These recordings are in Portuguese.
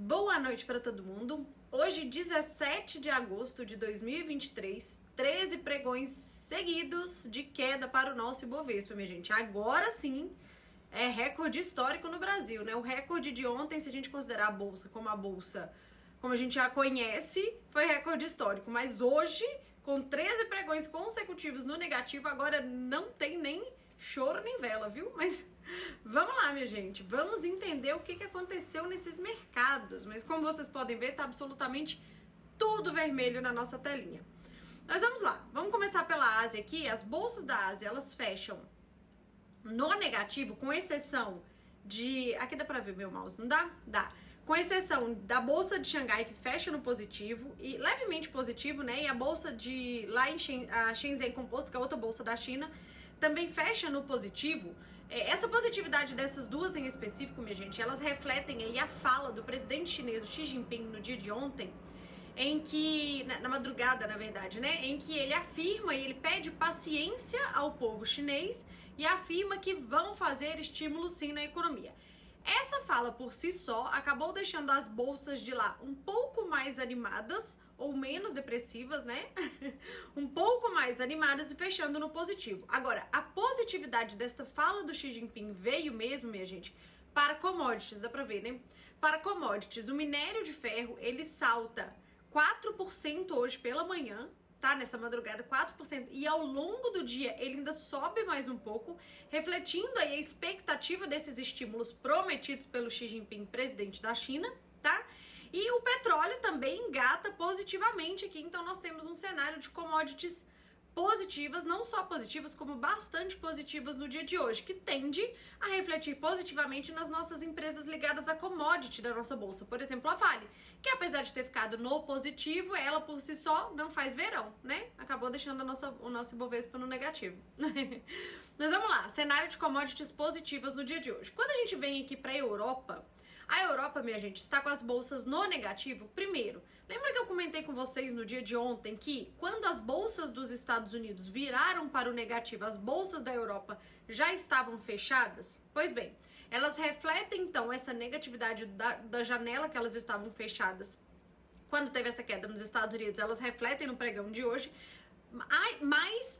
Boa noite para todo mundo. Hoje, 17 de agosto de 2023, 13 pregões seguidos de queda para o nosso Ibovespa, minha gente. Agora sim, é recorde histórico no Brasil, né? O recorde de ontem, se a gente considerar a bolsa como a gente já conhece, foi recorde histórico. Mas hoje, com 13 pregões consecutivos no negativo, agora não tem nem choro nem vela, viu? Mas vamos lá, minha gente. Vamos entender o que aconteceu nesses mercados. Mas como vocês podem ver, tá absolutamente tudo vermelho na nossa telinha. Mas vamos lá. Vamos começar pela Ásia aqui. As bolsas da Ásia, elas fecham no negativo, com exceção de... Aqui dá pra ver meu mouse, não dá? Dá. Com exceção da bolsa de Xangai, que fecha no positivo, e levemente positivo, né? E a bolsa de lá em a Shenzhen Composto, que é outra bolsa da China, também fecha no positivo. Essa positividade dessas duas em específico, minha gente, elas refletem aí a fala do presidente chinês, o Xi Jinping, no dia de ontem, em que, na madrugada, na verdade, né, em que ele afirma e ele pede paciência ao povo chinês e afirma que vão fazer estímulo sim na economia. Essa fala por si só acabou deixando as bolsas de lá um pouco mais animadas, ou menos depressivas, né? Um pouco mais animadas e fechando no positivo. Agora, a positividade desta fala do Xi Jinping veio mesmo, minha gente, para commodities, dá pra ver, né? Para commodities, o minério de ferro, ele salta 4% hoje pela manhã, tá? Nessa madrugada, 4%. E ao longo do dia, ele ainda sobe mais um pouco, refletindo aí a expectativa desses estímulos prometidos pelo Xi Jinping, presidente da China, tá? E o petróleo também engata positivamente aqui, então nós temos um cenário de commodities positivas, não só positivas, como bastante positivas no dia de hoje, que tende a refletir positivamente nas nossas empresas ligadas a commodity da nossa bolsa. Por exemplo, a Vale, que apesar de ter ficado no positivo, ela por si só não faz verão, né? Acabou deixando o nosso Ibovespa no negativo. Mas vamos lá, cenário de commodities positivas no dia de hoje. Quando a gente vem aqui para a Europa, minha gente, está com as bolsas no negativo. Primeiro, lembra que eu comentei com vocês no dia de ontem que quando as bolsas dos Estados Unidos viraram para o negativo, as bolsas da Europa já estavam fechadas? Pois bem, elas refletem então essa negatividade da janela que elas estavam fechadas. Quando teve essa queda nos Estados Unidos, elas refletem no pregão de hoje, mas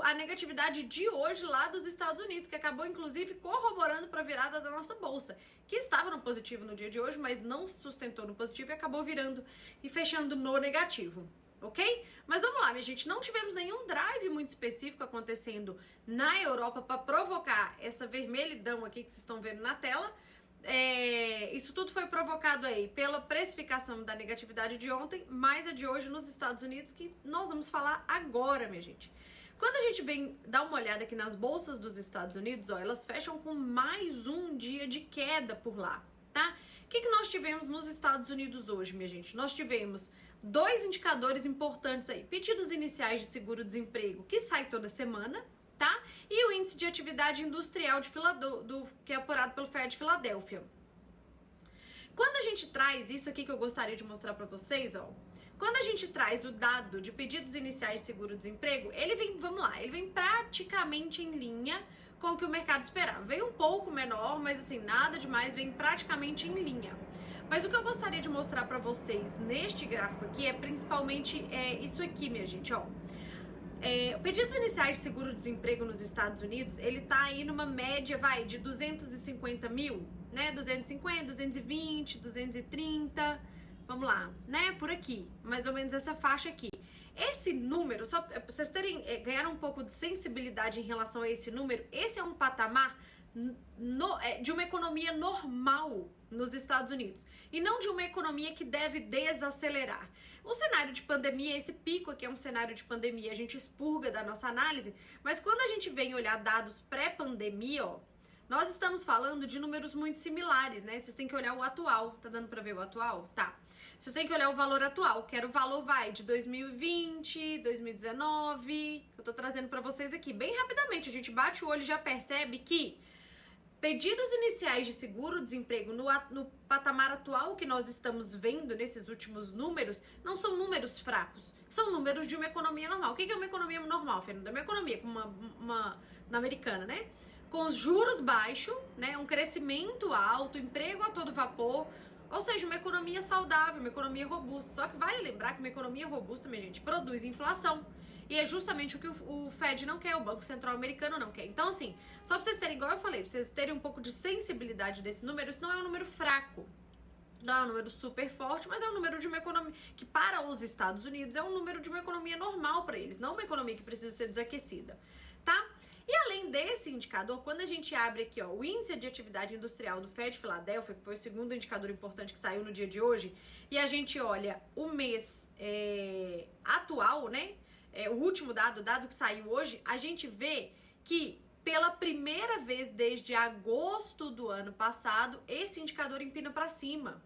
a negatividade de hoje lá dos Estados Unidos, que acabou inclusive corroborando para a virada da nossa bolsa, que estava no positivo no dia de hoje, mas não se sustentou no positivo e acabou virando e fechando no negativo, ok? Mas vamos lá, minha gente, não tivemos nenhum drive muito específico acontecendo na Europa para provocar essa vermelhidão aqui que vocês estão vendo na tela. Isso tudo foi provocado aí pela precificação da negatividade de ontem, mais a de hoje nos Estados Unidos, que nós vamos falar agora, minha gente. Quando a gente vem dar uma olhada aqui nas bolsas dos Estados Unidos, ó, elas fecham com mais um dia de queda por lá, tá? O que nós tivemos nos Estados Unidos hoje, minha gente? Nós tivemos dois indicadores importantes aí. Pedidos iniciais de seguro-desemprego, que sai toda semana, tá? E o índice de atividade industrial que é apurado pelo FED de Filadélfia. Quando a gente traz isso aqui que eu gostaria de mostrar pra vocês, ó, quando a gente traz o dado de pedidos iniciais de seguro-desemprego, ele vem praticamente em linha com o que o mercado esperava. Veio um pouco menor, mas assim, nada demais, vem praticamente em linha. Mas o que eu gostaria de mostrar pra vocês neste gráfico aqui é principalmente isso aqui, minha gente, ó. Pedidos iniciais de seguro-desemprego nos Estados Unidos, ele tá aí numa média, de 250 mil, né? 250, 220, 230... Vamos lá, né? Por aqui, mais ou menos essa faixa aqui. Esse número, só pra vocês ganhar um pouco de sensibilidade em relação a esse número, esse é um patamar de uma economia normal nos Estados Unidos e não de uma economia que deve desacelerar. O cenário de pandemia, esse pico aqui é um cenário de pandemia, a gente expurga da nossa análise, mas quando a gente vem olhar dados pré-pandemia, ó, nós estamos falando de números muito similares, né? Vocês têm que olhar o atual. Tá dando pra ver o atual? Tá. Vocês têm que olhar o valor atual, que era o valor, de 2020, 2019, que eu tô trazendo pra vocês aqui. Bem rapidamente, a gente bate o olho e já percebe que pedidos iniciais de seguro-desemprego no patamar atual que nós estamos vendo nesses últimos números, não são números fracos, são números de uma economia normal. O que é uma economia normal, Fernanda? Uma economia como uma na americana, né? Com os juros baixos, né? Um crescimento alto, emprego a todo vapor, Ou seja, uma economia saudável, uma economia robusta. Só que vale lembrar que uma economia robusta, minha gente, produz inflação. E é justamente o que o Fed não quer, o Banco Central Americano não quer. Então, assim, só pra vocês terem, igual eu falei, pra vocês terem um pouco de sensibilidade desse número, isso não é um número fraco. Não é um número super forte, mas é um número de uma economia que, para os Estados Unidos, é um número de uma economia normal para eles, não uma economia que precisa ser desaquecida, tá? E além desse indicador, quando a gente abre aqui, ó, o índice de atividade industrial do Fed Filadélfia, que foi o segundo indicador importante que saiu no dia de hoje, e a gente olha o mês atual, né? O último dado, o dado que saiu hoje, a gente vê que pela primeira vez desde agosto do ano passado, esse indicador empina para cima.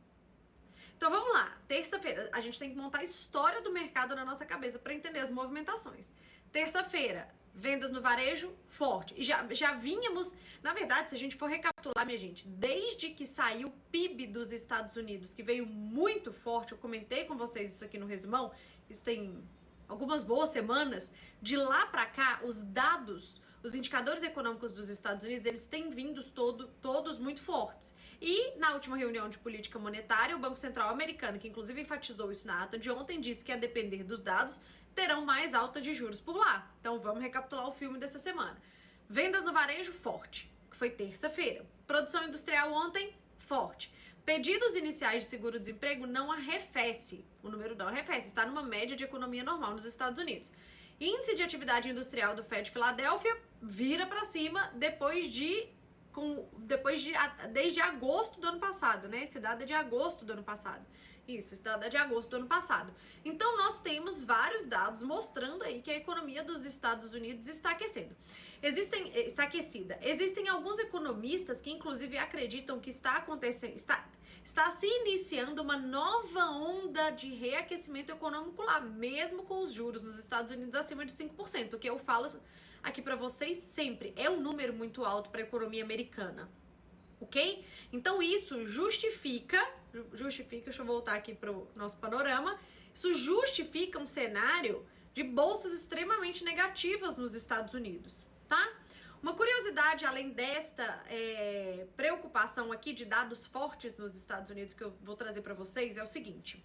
Então vamos lá, terça-feira, a gente tem que montar a história do mercado na nossa cabeça para entender as movimentações. Terça-feira, vendas no varejo, forte. E já vínhamos, na verdade, se a gente for recapitular, minha gente, desde que saiu o PIB dos Estados Unidos, que veio muito forte, eu comentei com vocês isso aqui no resumão, isso tem algumas boas semanas, de lá para cá, os dados, os indicadores econômicos dos Estados Unidos, eles têm vindo todos muito fortes. E na última reunião de política monetária, o Banco Central americano, que inclusive enfatizou isso na ata de ontem, disse que a depender dos dados, terão mais alta de juros por lá. Então vamos recapitular o filme dessa semana. Vendas no varejo, forte, que foi terça-feira. Produção industrial ontem, forte. Pedidos iniciais de seguro-desemprego não arrefece. O número não arrefece, está numa média de economia normal nos Estados Unidos. Índice de atividade industrial do Fed Filadélfia vira para cima desde agosto do ano passado, né? Esse dado é de agosto do ano passado. Isso, esse dado é de agosto do ano passado. Então nós temos vários dados mostrando aí que a economia dos Estados Unidos está aquecendo. Está aquecida. Existem alguns economistas que inclusive acreditam que está se iniciando uma nova onda de reaquecimento econômico lá, mesmo com os juros nos Estados Unidos acima de 5%, o que eu falo aqui para vocês sempre, é um número muito alto para a economia americana, ok? Então isso justifica, deixa eu voltar aqui para o nosso panorama, isso justifica um cenário de bolsas extremamente negativas nos Estados Unidos, tá? Uma curiosidade, além desta preocupação aqui de dados fortes nos Estados Unidos que eu vou trazer para vocês, é o seguinte.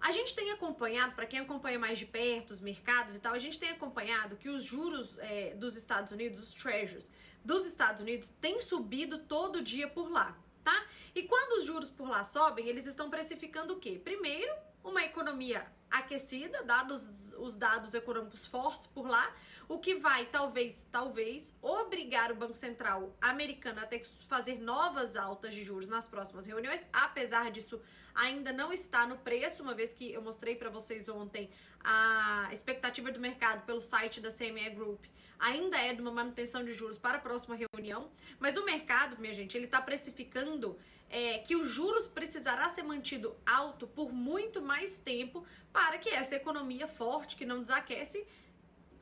A gente tem acompanhado, para quem acompanha mais de perto os mercados e tal, a gente tem acompanhado que os juros dos Estados Unidos, os treasuries dos Estados Unidos, têm subido todo dia por lá, tá? E quando os juros por lá sobem, eles estão precificando o quê? Primeiro, uma economia aquecida, dados os dados econômicos fortes por lá, o que vai talvez obrigar o Banco Central americano a ter que fazer novas altas de juros nas próximas reuniões, apesar disso ainda não está no preço, uma vez que eu mostrei para vocês ontem a expectativa do mercado pelo site da CME Group, ainda é de uma manutenção de juros para a próxima reunião, mas o mercado, minha gente, ele está precificando que os juros precisará ser mantido alto por muito mais tempo para que essa economia forte, que não desaquece,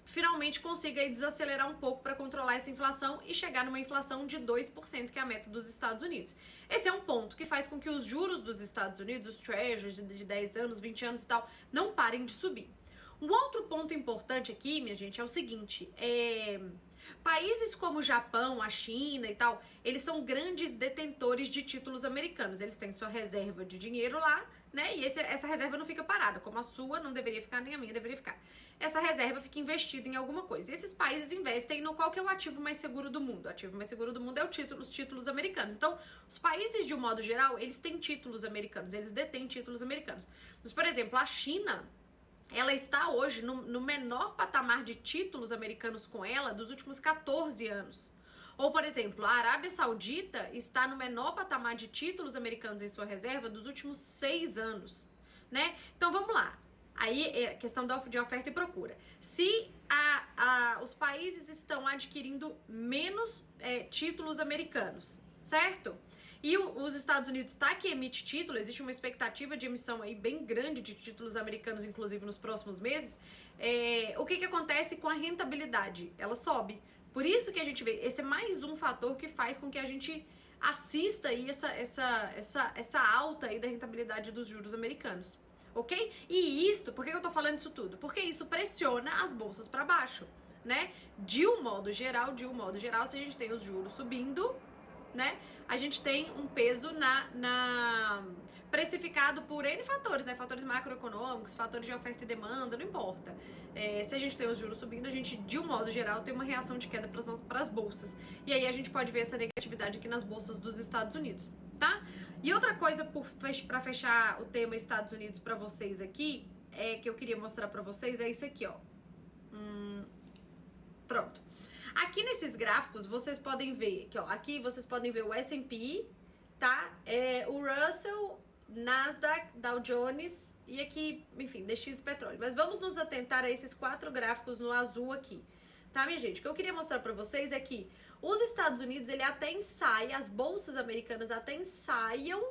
finalmente consiga aí desacelerar um pouco para controlar essa inflação e chegar numa inflação de 2%, que é a meta dos Estados Unidos. Esse é um ponto que faz com que os juros dos Estados Unidos, os treasuries de 10 anos, 20 anos e tal, não parem de subir. Um outro ponto importante aqui, minha gente, é o seguinte, países como o Japão, a China e tal, eles são grandes detentores de títulos americanos. Eles têm sua reserva de dinheiro lá, né? E essa reserva não fica parada, como a sua não deveria ficar, nem a minha deveria ficar. Essa reserva fica investida em alguma coisa. E esses países investem no qual que é o ativo mais seguro do mundo. O ativo mais seguro do mundo é os títulos americanos. Então, os países, de um modo geral, eles têm títulos americanos, eles detêm títulos americanos. Mas, por exemplo, a China, ela está hoje no menor patamar de títulos americanos com ela dos últimos 14 anos. Ou, por exemplo, a Arábia Saudita está no menor patamar de títulos americanos em sua reserva dos últimos 6 anos, né? Então, vamos lá. Aí é questão de oferta e procura. Se os países estão adquirindo menos títulos americanos, certo? E os Estados Unidos está que emite título, existe uma expectativa de emissão aí bem grande de títulos americanos, inclusive nos próximos meses. O que acontece com a rentabilidade? Ela sobe. Por isso que a gente vê, esse é mais um fator que faz com que a gente assista aí essa alta aí da rentabilidade dos juros americanos, ok? E por que eu tô falando isso tudo? Porque isso pressiona as bolsas para baixo, né? De um modo geral, se a gente tem os juros subindo, né? A gente tem um peso precificado por N fatores, né? Fatores macroeconômicos, fatores de oferta e demanda, não importa. Se a gente tem os juros subindo, a gente, de um modo geral, tem uma reação de queda para as bolsas. E aí a gente pode ver essa negatividade aqui nas bolsas dos Estados Unidos, tá? E outra coisa para fechar o tema Estados Unidos para vocês aqui, que eu queria mostrar para vocês, é isso aqui, ó. Pronto. Aqui nesses gráficos, vocês podem ver, aqui, ó, aqui vocês podem ver o S&P, tá? O Russell, Nasdaq, Dow Jones e aqui, enfim, DX Petróleo. Mas vamos nos atentar a esses 4 gráficos no azul aqui, tá, minha gente? O que eu queria mostrar pra vocês é que os Estados Unidos, ele até ensaia, as bolsas americanas até ensaiam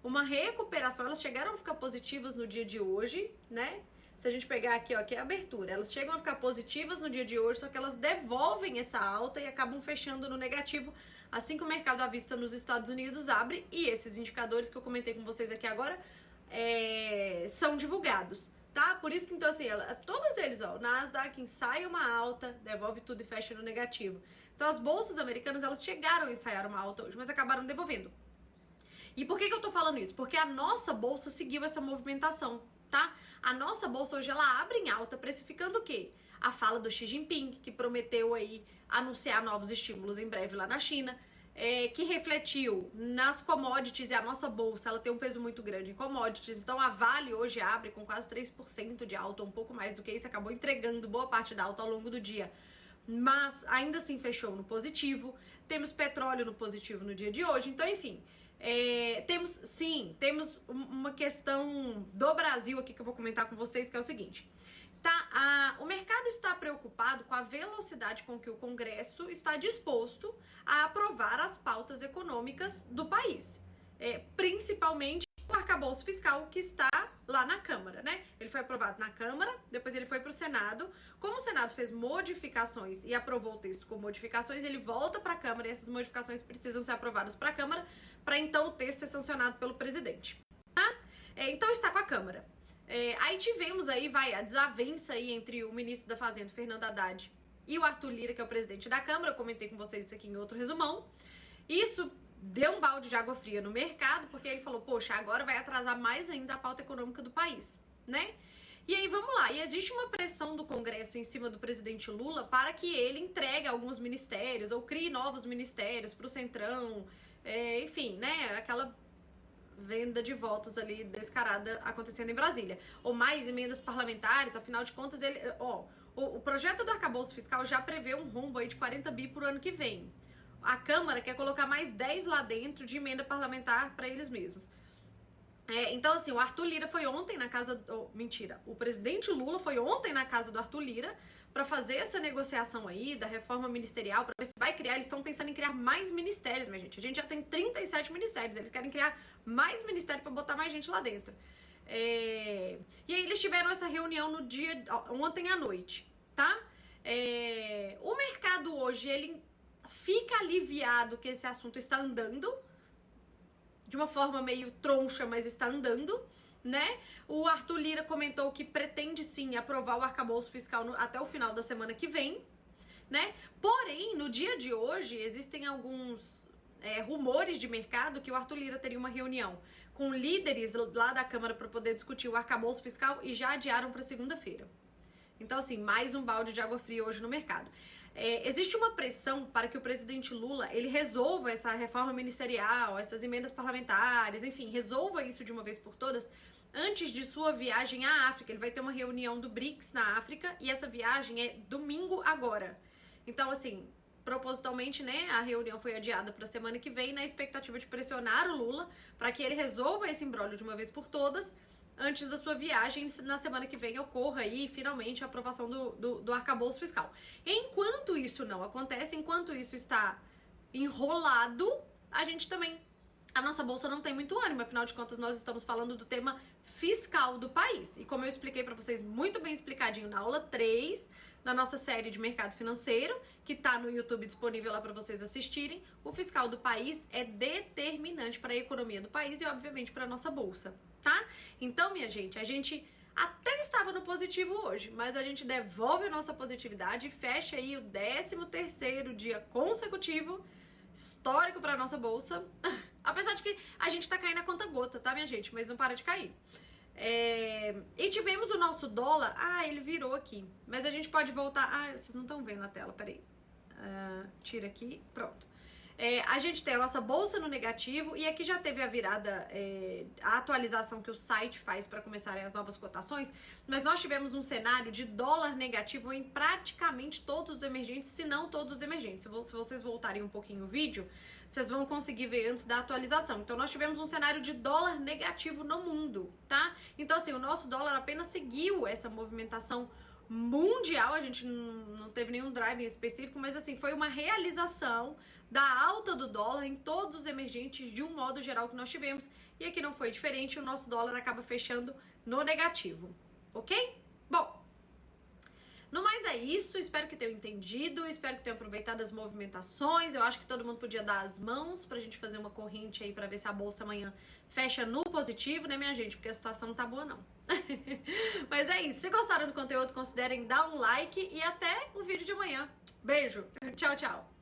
uma recuperação, elas chegaram a ficar positivas no dia de hoje, né? Se a gente pegar aqui, ó, aqui é a abertura, elas chegam a ficar positivas no dia de hoje, só que elas devolvem essa alta e acabam fechando no negativo, assim que o mercado à vista nos Estados Unidos abre, e esses indicadores que eu comentei com vocês aqui agora são divulgados, tá? Por isso que, então, assim, todos eles, ó, o Nasdaq ensaia uma alta, devolve tudo e fecha no negativo. Então, as bolsas americanas, elas chegaram a ensaiar uma alta hoje, mas acabaram devolvendo. E por que eu tô falando isso? Porque a nossa bolsa seguiu essa movimentação, tá? A nossa bolsa hoje, ela abre em alta, precificando o quê? A fala do Xi Jinping, que prometeu aí anunciar novos estímulos em breve lá na China, que refletiu nas commodities, e a nossa bolsa, ela tem um peso muito grande em commodities, então a Vale hoje abre com quase 3% de alta, um pouco mais do que isso, acabou entregando boa parte da alta ao longo do dia, mas ainda assim fechou no positivo. Temos petróleo no positivo no dia de hoje, então enfim, temos uma questão do Brasil aqui que eu vou comentar com vocês, que é o seguinte. O mercado está preocupado com a velocidade com que o Congresso está disposto a aprovar as pautas econômicas do país, principalmente o arcabouço fiscal que está lá na Câmara, né? Ele foi aprovado na Câmara, depois ele foi para o Senado. Como o Senado fez modificações e aprovou o texto com modificações, ele volta para a Câmara e essas modificações precisam ser aprovadas para a Câmara para então o texto ser sancionado pelo presidente, tá? Então está com a Câmara. Aí tivemos aí, a desavença aí entre o ministro da Fazenda, Fernando Haddad, e o Arthur Lira, que é o presidente da Câmara. Eu comentei com vocês isso aqui em outro resumão. Isso deu um balde de água fria no mercado, porque ele falou, poxa, agora vai atrasar mais ainda a pauta econômica do país, né? E aí, vamos lá. E existe uma pressão do Congresso em cima do presidente Lula para que ele entregue alguns ministérios ou crie novos ministérios para o Centrão, enfim, né? Aquela venda de votos ali descarada acontecendo em Brasília. Ou mais emendas parlamentares, afinal de contas, o projeto do arcabouço fiscal já prevê um rombo aí de 40 bi por ano que vem. A Câmara quer colocar mais 10 lá dentro de emenda parlamentar para eles mesmos. Então, assim, o Arthur Lira foi ontem na casa... o presidente Lula foi ontem na casa do Arthur Lira para fazer essa negociação aí da reforma ministerial, para ver se vai criar. Eles estão pensando em criar mais ministérios, minha gente. A gente já tem 37 ministérios, eles querem criar mais ministérios para botar mais gente lá dentro. E aí eles tiveram essa reunião ontem à noite, tá? O mercado hoje, ele fica aliviado que esse assunto está andando, de uma forma meio troncha, mas está andando, né? O Arthur Lira comentou que pretende sim aprovar o arcabouço fiscal até o final da semana que vem, né? Porém, no dia de hoje, existem alguns rumores de mercado que o Arthur Lira teria uma reunião com líderes lá da Câmara para poder discutir o arcabouço fiscal e já adiaram para segunda-feira. Então, assim, mais um balde de água fria hoje no mercado. Existe uma pressão para que o presidente Lula, ele resolva essa reforma ministerial, essas emendas parlamentares, enfim, resolva isso de uma vez por todas antes de sua viagem à África. Ele vai ter uma reunião do BRICS na África e essa viagem é domingo agora. Então, assim, propositalmente, né, a reunião foi adiada para a semana que vem na expectativa de pressionar o Lula para que ele resolva esse imbróglio de uma vez por todas antes da sua viagem, na semana que vem ocorra aí finalmente a aprovação do arcabouço fiscal. Enquanto isso não acontece, enquanto isso está enrolado, a nossa bolsa não tem muito ânimo, afinal de contas nós estamos falando do tema fiscal do país. E como eu expliquei para vocês muito bem explicadinho na aula 3 da nossa série de mercado financeiro, que tá no YouTube disponível lá para vocês assistirem, o fiscal do país é determinante para a economia do país e obviamente para a nossa bolsa, tá? Então, minha gente, a gente até estava no positivo hoje, mas a gente devolve a nossa positividade e fecha aí o 13º dia consecutivo histórico para a nossa bolsa Apesar de que a gente tá caindo a conta gota, tá, minha gente? Mas não para de cair. E tivemos o nosso dólar. Ah, ele virou aqui. Mas a gente pode voltar. Ah, vocês não estão vendo na tela, peraí. Tira aqui, pronto. A gente tem a nossa bolsa no negativo e aqui já teve a virada, a atualização que o site faz para começarem as novas cotações, mas nós tivemos um cenário de dólar negativo em praticamente todos os emergentes, se não todos os emergentes. Se vocês voltarem um pouquinho o vídeo, vocês vão conseguir ver antes da atualização. Então nós tivemos um cenário de dólar negativo no mundo, tá? Então assim, o nosso dólar apenas seguiu essa movimentação mundial, a gente não teve nenhum drive específico, mas assim, foi uma realização da alta do dólar em todos os emergentes de um modo geral que nós tivemos, e aqui não foi diferente, o nosso dólar acaba fechando no negativo, ok? Bom, no mais é isso, espero que tenham entendido, espero que tenham aproveitado as movimentações, eu acho que todo mundo podia dar as mãos pra gente fazer uma corrente aí pra ver se a bolsa amanhã fecha no positivo, né, minha gente? Porque a situação não tá boa, não. Mas é isso, se gostaram do conteúdo, considerem dar um like e até o vídeo de amanhã. Beijo, tchau, tchau.